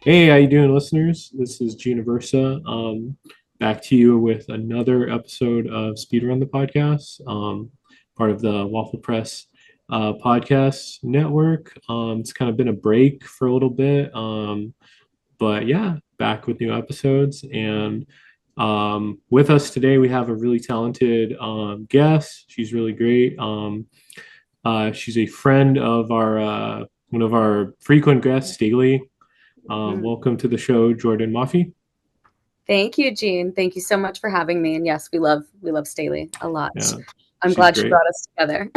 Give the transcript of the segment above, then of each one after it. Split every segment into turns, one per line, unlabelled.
Hey, how you doing, listeners? This is Gina Versa. Back to you with another episode of Speedrun the Podcast, part of the Waffle Press podcast network. It's kind of been a break for a little bit, but yeah, back with new episodes. And with us today, we have a really talented guest. She's really great. She's a friend of our one of our frequent guests, Staley.
Mhm.
Welcome to the show, Jordan Mafi.
Thank you, Jean. Thank you so much for having me. And yes, we love Staley a lot.
Yeah,
I'm
she's
glad she
great.
brought us together.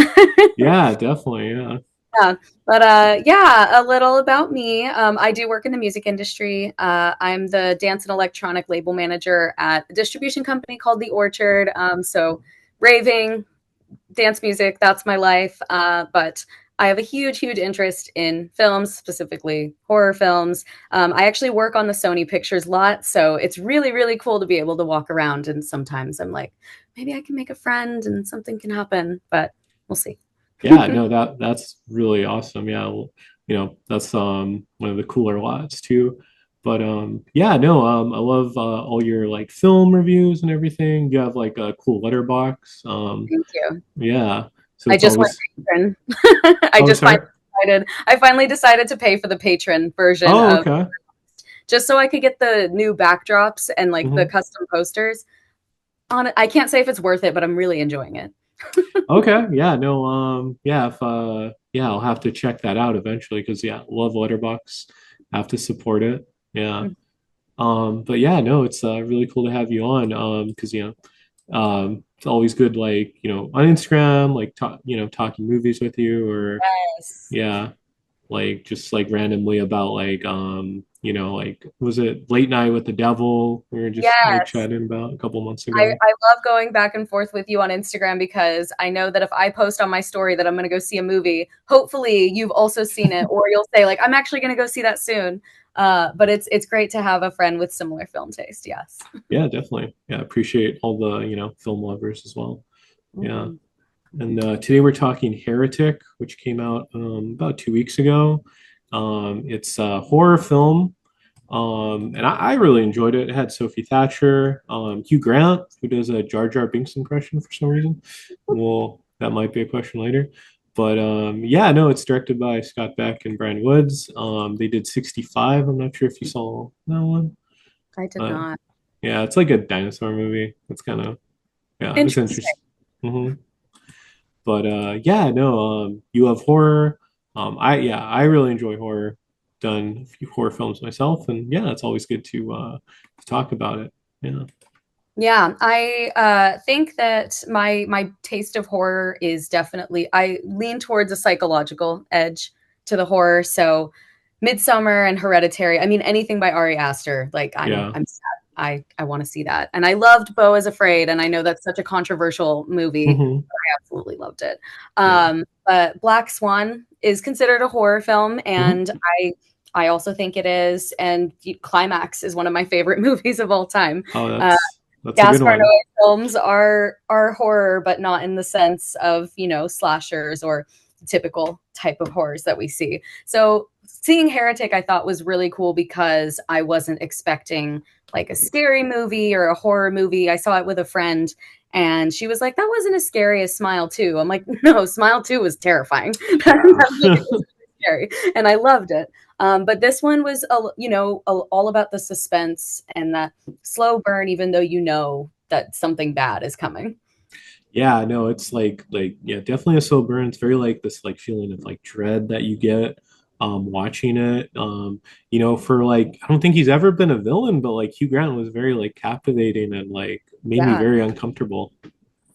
Yeah, definitely. Yeah.
Yeah, but yeah, a little about me. I do work in the music industry. I'm the dance and electronic label manager at a distribution company called The Orchard. So raving, dance music, that's my life. But I have a huge interest in films, specifically horror films. I actually work on the Sony Pictures lot, so it's really cool to be able to walk around. And sometimes I'm like, maybe I can make a friend and something can happen, but we'll see.
Yeah, no, that's really awesome. Yeah, well, that's one of the cooler lots too. But yeah, no, I love all your like film reviews and everything. You have like a cool letterbox.
Thank you.
Yeah. So
I
it's
just went
always
patron.
Oh, sorry.
I finally decided to pay for the patron version
Oh,
of
okay.
just so I could get the new backdrops and like the
Hmm.
custom posters. On it, I can't say if it's worth it, but I'm really enjoying it.
Okay. Yeah, no, yeah, if yeah, I'll have to check that out eventually because yeah, love Letterbox. Have to support it. Yeah. But yeah, no, it's really cool to have you on. Because it's always good, like, on Instagram, like talking movies with you, or
Yes.
yeah, like just like randomly about like like was it Late Night with the Devil? We were just like
Yes.
chatting about a couple months
I
ago.
love going back and forth with you on Instagram because I know that if I post on my story that I'm going to go see a movie, hopefully you've also seen it, or you'll say like I'm actually going to go see that soon. But it's great to have a friend with similar film taste. Yes.
Yeah, definitely. Yeah, appreciate all the, film lovers as well. Yeah.
Mhm.
And today we're talking Heretic, which came out about 2 weeks ago. It's a horror film, and I really enjoyed it. It had Sophie Thatcher, Hugh Grant, who does a Jar Jar Binks impression for some reason. Well, that might be a question later. But yeah, no, it's directed by Scott Beck and Brian Woods. They did 65. I'm not sure if you saw that one.
I did
But
not.
yeah, it's like a dinosaur movie. It's kind of, yeah, it was
Interesting.
interesting. Hmm. But yeah, no, you love horror. Yeah, I really enjoy horror. Done a few horror films myself, and yeah, it's always good to talk about it. Yeah.
Yeah, I think that my taste of horror is definitely I lean towards a psychological edge to the horror. So, Midsummer and Hereditary. I mean, anything by Ari Aster. Like
Yeah.
I'm sad. I want to see that. And I loved Beau is Afraid, and I know that's such a controversial movie.
Hmm.
I absolutely loved it.
Yeah.
But Black Swan is considered a horror film,
Hmm.
and I also think it is. And Climax is one of my favorite movies of all time.
Oh,
Uh,
that's a good
Gaspar
one.
Noé films are horror, but not in the sense of slashers or typical type of horrors that we see. So seeing Heretic, I thought was really cool because I wasn't expecting like a scary movie or a horror movie. I saw it with a friend, and she was like, "That wasn't as scary as Smile 2." I'm like, "No, Smile 2 was terrifying.
Yeah.
It was scary, and I loved it." But this one was, all about the suspense and that slow burn, even though you know that something bad is coming.
Yeah, no, it's like yeah, definitely a slow burn. It's very like this like feeling of like dread that you get watching it. For like I don't think he's ever been a villain, but like Hugh Grant was very like captivating and like made me
Yeah,
very uncomfortable.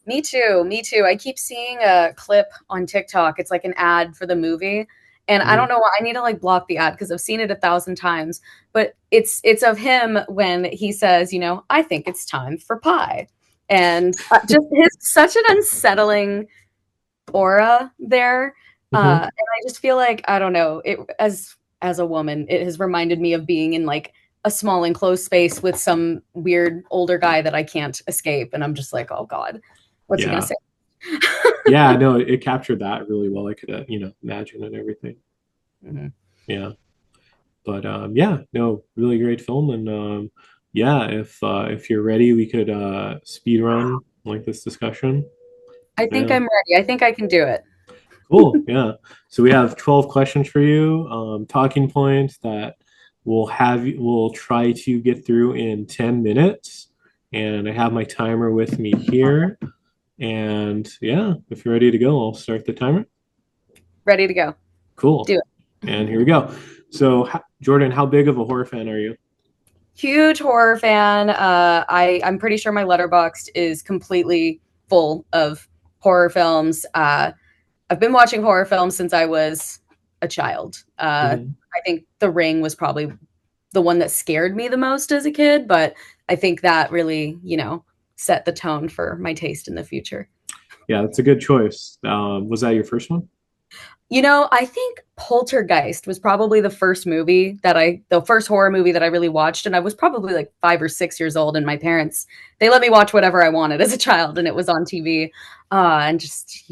me too. Me too. I keep seeing a clip on TikTok. It's like an ad for the movie. And I don't
Hmm.
know why I need to like block the ad because I've seen it 1,000 times. But it's of him when he says, I think it's time for pie. And just his such an unsettling aura there.
Hmm.
And I just feel like I don't know, it as a woman, it has reminded me of being in like a small enclosed space with some weird older guy that I can't escape, and I'm just like, oh God, what's he gonna
Yeah.
say?
Yeah, no, it captured that really well. I could, imagine and everything.
Mhm.
Yeah. But yeah, no, really great film. And yeah, if you're ready, we could speed run like this discussion.
I think
Yeah.
I'm ready. I think I can do it.
Cool. Yeah. So we have 12 questions for you, talking points that we'll try to get through in 10 minutes. And I have my timer with me here. And yeah, if you're ready to go, I'll start the timer.
Ready to go. Do
Cool.
it.
And here we go. So, Jordan, how big of a horror fan are you?
Huge horror fan. I'm pretty sure my letterboxd is completely full of horror films. I've been watching horror films since I was a child.
Mhm.
I think The Ring was probably the one that scared me the most as a kid, but I think that really, set the tone for my taste in the future.
Yeah, that's a good choice. Was that your first one?
I think Poltergeist was probably the first horror movie that I really watched. And I was probably like 5 or 6 years old. And my parents, they let me watch whatever I wanted as a child. And it was on TV. And just,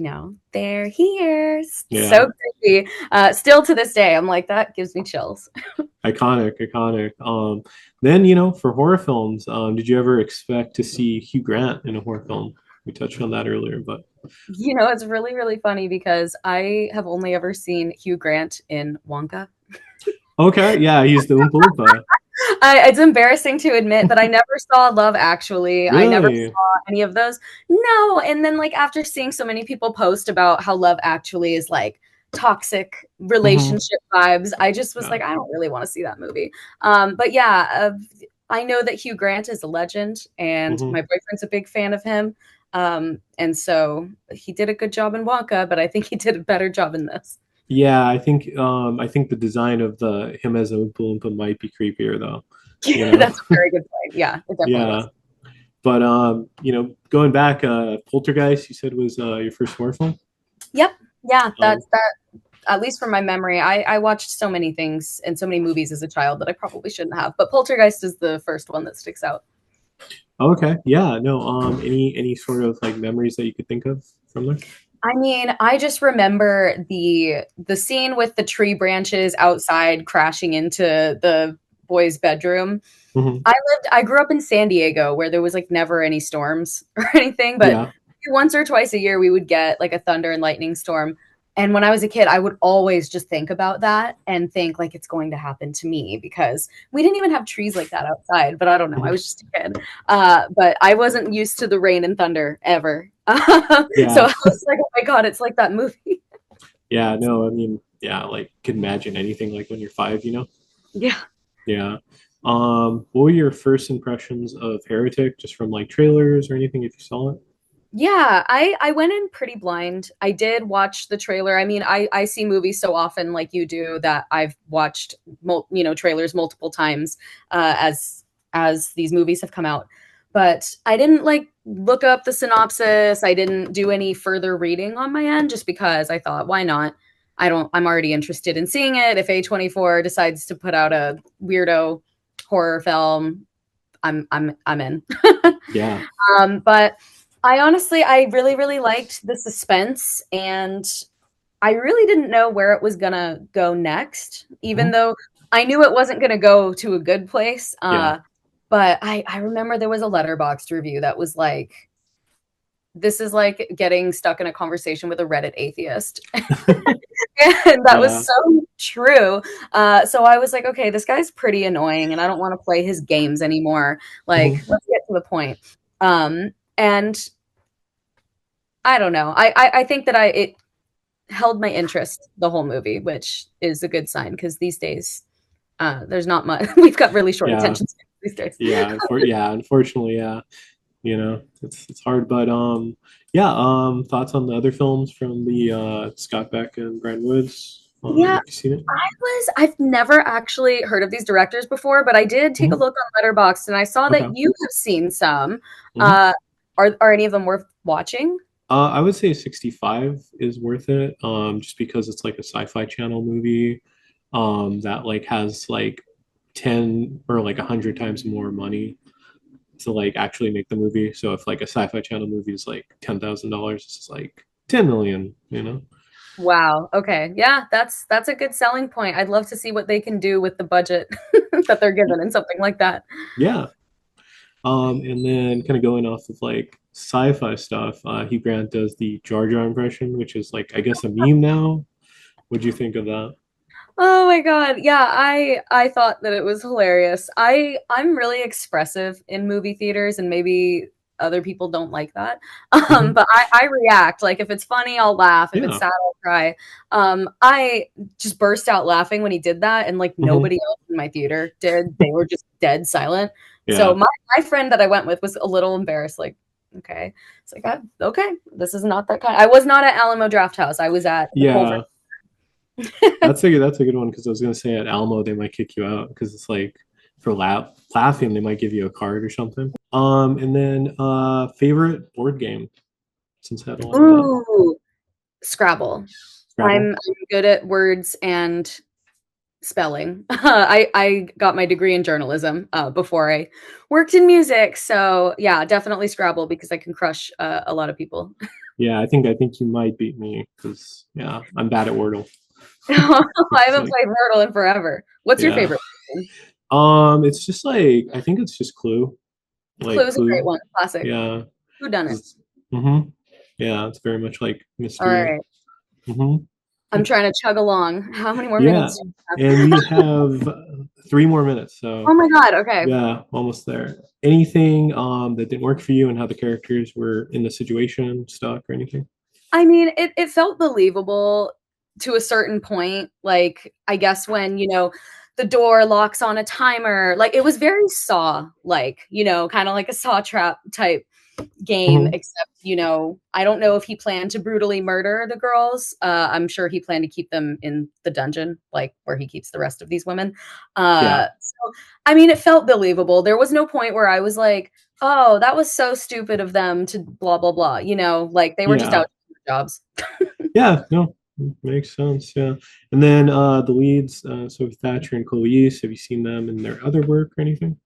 they're here.
Yeah,
So creepy. Still to this day, I'm like, that gives me chills.
iconic, iconic. Then, for horror films, did you ever expect to see Hugh Grant in a horror film? We touched on that earlier, but
It's really, really funny because I have only ever seen Hugh Grant in Wonka.
okay, yeah, he's the Oompa Loompa.
It's embarrassing to admit, but I never saw Love Actually. I never
Really?
saw any of those. No, and then like after seeing so many people post about how Love Actually is like toxic
Hmm.
relationship vibes, I just was
Yeah.
like, I don't really want to see that movie. But yeah, I know that Hugh Grant is a legend, and
Hmm.
my boyfriend's a big fan of him. And so he did a good job in Wonka, but I think he did a better job in this.
Yeah, I think the design of the him as a Oompa Loompa might be creepier though. You know?
That's a very good point. Yeah, it definitely
Yeah.
was.
But going back, Poltergeist, you said was your first horror film.
Yep. Yeah,
Um,
that at least from my memory, I watched so many things and so many movies as a child that I probably shouldn't have. But Poltergeist is the first one that sticks out.
okay, yeah, no. Any sort of like memories that you could think of from there?
I mean, I just remember the scene with the tree branches outside crashing into the boy's bedroom.
Hmm.
I grew up in San Diego where there was like never any storms or anything, but
Yeah.
once or twice a year we would get like a thunder and lightning storm. And when I was a kid, I would always just think about that and think like it's going to happen to me because we didn't even have trees like that outside. But I don't know. I
Mhm.
was just a kid. But I wasn't used to the rain and thunder ever. So
Yeah.
I was like, oh my God, it's like that movie.
Yeah. No, I mean, yeah, like could imagine anything like when you're 5.
Yeah.
Yeah. What were your first impressions of Heretic, just from like trailers or anything if you saw it?
Yeah, I went in pretty blind. I did watch the trailer. I mean, I see movies so often like you do that I've watched trailers multiple times as these movies have come out. But I didn't like look up the synopsis. I didn't do any further reading on my end just because I thought, why not? I'm already interested in seeing it. If A24 decides to put out a weirdo horror film, I'm in.
Yeah.
But I really, really liked the suspense, and I really didn't know where it was gonna go next, even
Mhm.
though I knew it wasn't gonna go to a good place.
Yeah.
But I remember there was a letterboxd review that was like, this is like getting stuck in a conversation with a Reddit atheist. And that was
Yeah.
so true. So I was like, okay, this guy's pretty annoying and I don't want to play his games anymore. Like,
Mhm.
let's get to the point. And I don't know. I think that it held my interest the whole movie, which is a good sign because these days there's not much. We've got really short
Yeah.
attention spans these days.
Yeah. Unfortunately, yeah. It's hard, but yeah. Thoughts on the other films from the Scott Beck and Brent Woods?
Yeah,
Have you seen it?
I've never actually heard of these directors before, but I did take a
Hmm.
look on Letterboxd and I saw that
Okay.
you have seen some.
Hmm.
Uh, are any of them worth watching?
I would say 65 is worth it, just because it's like a sci-fi channel movie, that like has like 10 or like 100 times more money to like actually make the movie. So if like a sci-fi channel movie is like $10,000, it's like 10 million.
Wow. Okay. Yeah, that's a good selling point. I'd love to see what they can do with the budget that they're given in something like that.
Yeah. And then kind of going off of like sci-fi stuff, Hugh Grant does the Jar Jar impression, which is like I guess a meme now. What'd you think of that?
Oh my God. Yeah, I thought that it was hilarious. I'm really expressive in movie theaters and maybe other people don't like that.
Hmm.
But I react. Like if it's funny, I'll laugh. If it's
Yeah.
sad, I'll cry. I just burst out laughing when he did that and like
Hmm.
nobody else in my theater did. They were just dead silent. So
Yeah.
my friend that I went with was a little embarrassed, like, okay. It's like, okay, this is not that kind. I was not at Alamo Draft House. I was at the Culver.
Yeah. That's a good one because I was gonna say at Alamo they might kick you out because it's like for laughing they might give you a card or something. And then favorite board game since I had a lot of that.
Ooh. Scrabble.
Scrabble.
I'm good at words and spelling. I got my degree in journalism before I worked in music. So yeah, definitely Scrabble because I can crush a lot of people.
Yeah, I think you might beat me because yeah, I'm bad at Wordle.
I
It's
haven't
like
played Wordle in forever. What's your
yeah.
favorite game?
It's just like I think it's just Clue. Like
Clue's a great
Clue.
one. Classic.
Yeah.
Who done it?
'Cause mm-hmm. Yeah, it's very much like
All
mystery.
right.
Mm-hmm.
I'm trying to chug along. How many more
Yeah.
minutes do you
And
have?
we have 3 more minutes,
Oh
so
my God. Okay.
yeah, almost there. Anything that didn't work for you and how the characters were in the situation, stuck or anything?
I mean, it felt believable to a certain point. Like, I guess when, the door locks on a timer, like it was very Saw like, kind of like a Saw trap type game,
Hmm.
except, I don't know if he planned to brutally murder the girls. I'm sure he planned to keep them in the dungeon, like where he keeps the rest of these women.
Yeah.
So I mean, it felt believable. There was no point where I was like, oh, that was so stupid of them to blah blah blah. Like they were just
Yeah.
out doing their jobs.
Yeah. No, makes sense. Yeah. And then the leads, so Thatcher and Khalees, have you seen them in their other work or anything?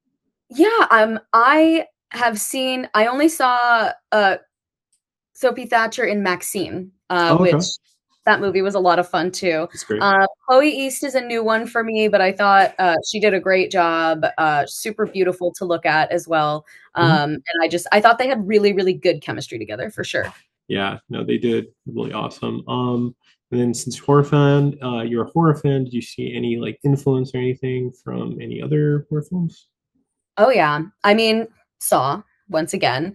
Yeah, I have seen. I only saw Sophie Thatcher in Maxine,
Oh,
which
okay.
that movie was a lot of fun too.
That's great.
Chloe East is a new one for me, but I thought she did a great job. Super beautiful to look at as well.
Mhm.
And I thought they had really, really good chemistry together for sure.
Yeah, no, they did really awesome. And then since you're a horror fan, did you see any like influence or anything from any other horror films?
Oh yeah, I mean Saw once again,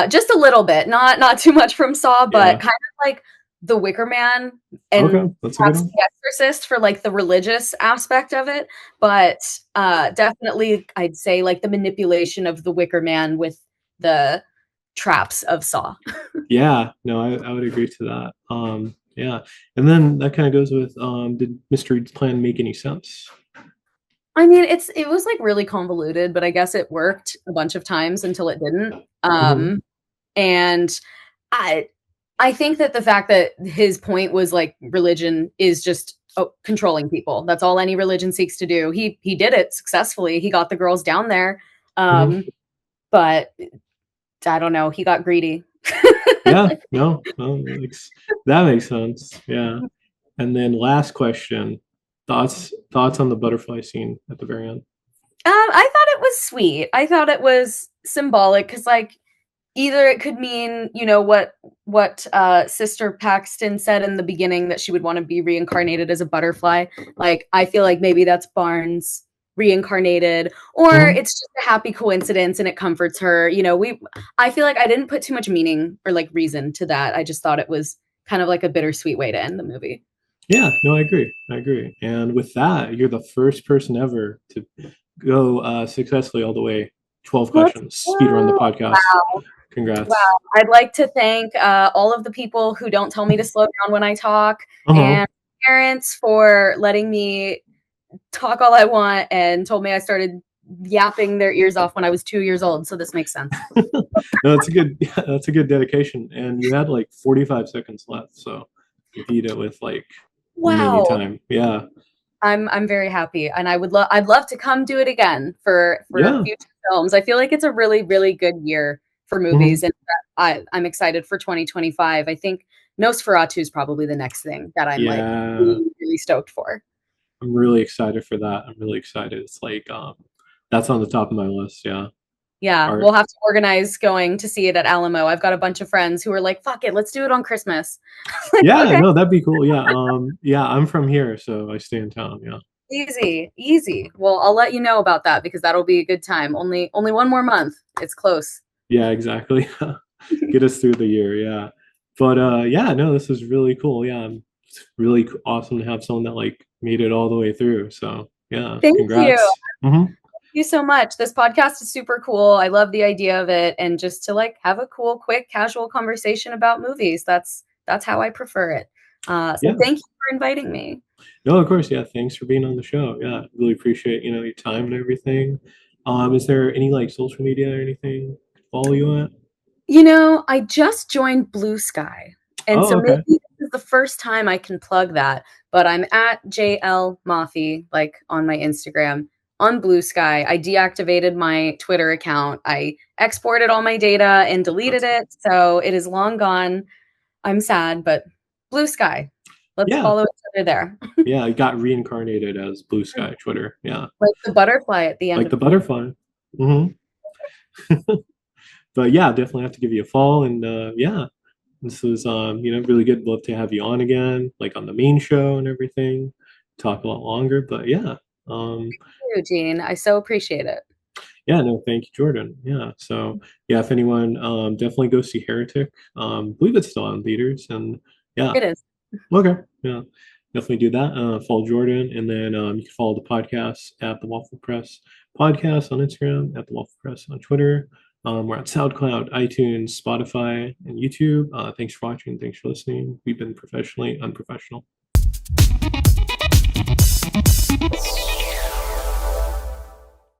just a little bit, not too much from Saw, but
Yeah.
kind of like The Wicker Man
Okay,
and
that's a good
perhaps
one.
The Exorcist for like the religious aspect of it, but definitely I'd say like the manipulation of The Wicker Man with the traps of Saw.
Yeah, no, I would agree to that. Yeah. And then that kind of goes with did Mr. Reed's plan make any sense?
I mean, it was like really convoluted, but I guess it worked a bunch of times until it didn't.
Hmm.
And I I think that the fact that his point was like religion is just controlling people. That's all any religion seeks to do. He did it successfully. He got the girls down there,
Hmm.
um, but I don't know. He got greedy.
Yeah, no, no, that makes sense. Yeah. And then last question, thoughts on the butterfly scene at the very end.
I thought it was sweet. I thought it was symbolic because, like, either it could mean, what Sister Paxton said in the beginning that she would want to be reincarnated as a butterfly. Like, I feel like maybe that's Barnes reincarnated, or
Hmm.
it's just a happy coincidence and it comforts her. I feel like I didn't put too much meaning or like reason to that. I just thought it was kind of like a bittersweet way to end the movie.
Yeah, no, I agree. I agree. And with that, you're the first person ever to go successfully all the way 12
Let's
questions, speed run the
go.
podcast.
Wow. Wow.
Congrats.
I'd like to thank all of the people who don't tell me to slow down when I talk,
Uh-huh.
and parents for letting me talk all I want and told me I started yapping their ears off when I was 2 years old. So this makes sense.
No, that's a good dedication. And you had like 45 seconds left, so you beat it with like mini
Wow.
time. Yeah.
I'm very happy, and I'd love to come do it again for
Yeah.
future films. I feel like it's a really really good year for
Hmm.
movies, and I'm excited for 2025. I think Nosferatu is probably the next thing that I'm like
Yeah,
really, really stoked for.
I'm really excited for that. I'm really excited. It's like that's on the top of my list. Yeah.
Yeah,
Art.
we'll have to organize going to see it at Alamo. I've got a bunch of friends who are like, "Fuck it, let's do it on Christmas." Like,
Yeah,
okay,
no, that'd be cool. Yeah. Yeah, I'm from here, so I stay in town. Yeah.
easy, easy. Well, I'll let you know about that because that'll be a good time. Only one more month. It's close.
Yeah, exactly. Get us through the year. Yeah. But yeah, no, this is really cool. Yeah. It's really awesome to have someone that like made it all the way through. So, yeah,
Thank you.
congrats. Hmm.
You so much. This podcast is super cool. I love the idea of it, and just to like have a cool, quick, casual conversation about movies. That's how I prefer it. So
Yeah.
thank you for inviting me.
No, of course. Yeah. Thanks for being on the show. Yeah. Really appreciate, your time and everything. Is there any like social media or anything to follow you at?
I just joined Blue Sky, and
Oh,
so maybe
okay.
this is the first time I can plug that. But I'm at JL Mafi, like on my Instagram, on Blue Sky. I deactivated my Twitter account. I exported all my data and deleted
That's
it, so it is long gone. I'm sad, but Blue Sky. Let's
yeah.
follow each other there.
Yeah. I got reincarnated as Blue Sky Twitter. Yeah.
Like the butterfly at the end
Like
of
the
the movie.
butterfly. Hmm. But yeah, definitely have to give you a follow. And yeah, this was really good. Love to have you on again, like on the main show and everything. Talk a lot longer. But yeah. Um,
Thank you, Gene. I so appreciate it.
yeah, no, thank you, Jordan. Yeah. So yeah, if anyone definitely go see Heretic. I believe it's still on theaters. And yeah,
It is.
okay. Yeah. Definitely do that. Follow Jordan, and then you can follow the podcast at the Waffle Press Podcast on Instagram, at the Waffle Press on Twitter. We're at SoundCloud, iTunes, Spotify, and YouTube. Thanks for watching. Thanks for listening. We've been professionally unprofessional.